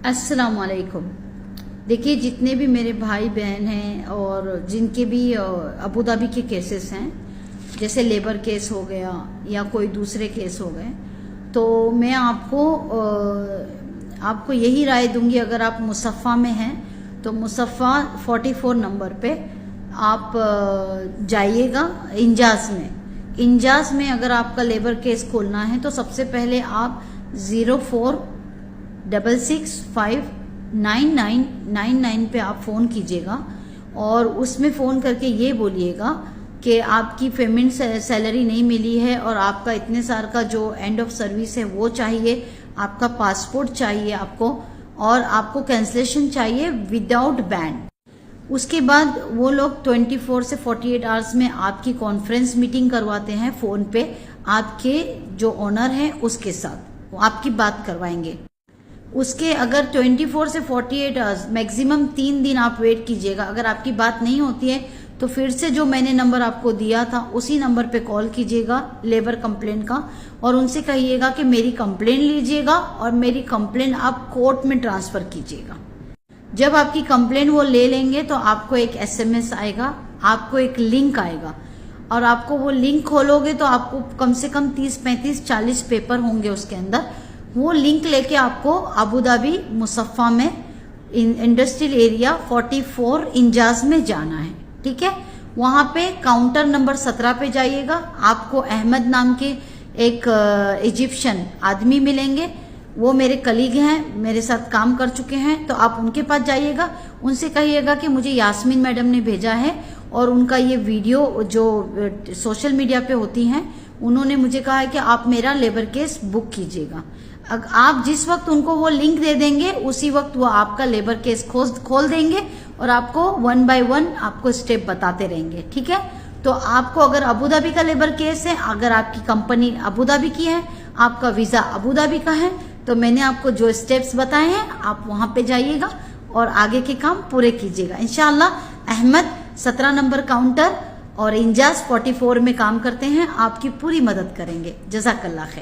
अस्सलाम वालेकुम। देखिए, जितने भी मेरे भाई बहन हैं और जिनके भी अबू धाबी के केसेस हैं, जैसे लेबर केस हो गया या कोई दूसरे केस हो गए, तो मैं आपको यही राय दूंगी, अगर आप मुसफ़ा में हैं तो मुसफ़ा 44 नंबर पे आप जाइएगा। इंजाज में अगर आपका लेबर केस खोलना है तो सबसे पहले आप 0466599999 पे आप फ़ोन कीजिएगा और उसमें फ़ोन करके ये बोलिएगा कि आपकी पेमेंट सैलरी नहीं मिली है और आपका इतने साल का जो एंड ऑफ सर्विस है वो चाहिए, आपका पासपोर्ट चाहिए आपको, और आपको कैंसलेशन चाहिए विदाउट बैंड। उसके बाद वो लोग 24 से 48 आवर्स में आपकी कॉन्फ्रेंस मीटिंग करवाते हैं फ़ोन पे, आपके जो ओनर हैं उसके साथ वो आपकी बात करवाएंगे। उसके अगर 24 से 48 आवर्स मैक्सिमम 3 दिन आप वेट कीजिएगा। अगर आपकी बात नहीं होती है तो फिर से जो मैंने नंबर आपको दिया था उसी नंबर पे कॉल कीजिएगा लेबर कंप्लेंट का, और उनसे कहिएगा कि मेरी कंप्लेंट लीजिएगा और मेरी कंप्लेंट आप कोर्ट में ट्रांसफर कीजिएगा। जब आपकी कंप्लेंट वो ले लेंगे तो आपको एक SMS आएगा, आपको एक लिंक आएगा, और आपको वो लिंक खोलोगे तो आपको कम से कम 30, 35, 40 पेपर होंगे उसके अंदर। वो लिंक लेके आपको अबू धाबी मुसफ़ा में इंडस्ट्रियल एरिया 44 इंजाज में जाना है, ठीक है। वहां पे काउंटर नंबर 17 पे जाइएगा। आपको अहमद नाम के एक इजिप्शियन आदमी मिलेंगे, वो मेरे कलीग हैं, मेरे साथ काम कर चुके हैं, तो आप उनके पास जाइएगा। उनसे कहिएगा कि मुझे यास्मीन मैडम ने भेजा है और उनका ये वीडियो जो सोशल मीडिया पे होती हैं, उन्होंने मुझे कहा है कि आप मेरा लेबर केस बुक कीजिएगा। आप जिस वक्त उनको वो लिंक दे देंगे उसी वक्त वो आपका लेबर केस खोल देंगे और आपको 1 बाय 1 आपको स्टेप बताते रहेंगे, ठीक है। तो आपको अगर अबू धाबी का लेबर केस है, अगर आपकी कंपनी अबू धाबी की है, आपका वीजा अबू धाबी का है, तो मैंने आपको जो स्टेप्स बताए हैं आप वहां पे जाइएगा और आगे के काम पूरे कीजिएगा। इंशाअल्लाह अहमद 17 नंबर काउंटर और इंजाज 44 में काम करते हैं, आपकी पूरी मदद करेंगे। जज़ाकल्लाह खैर।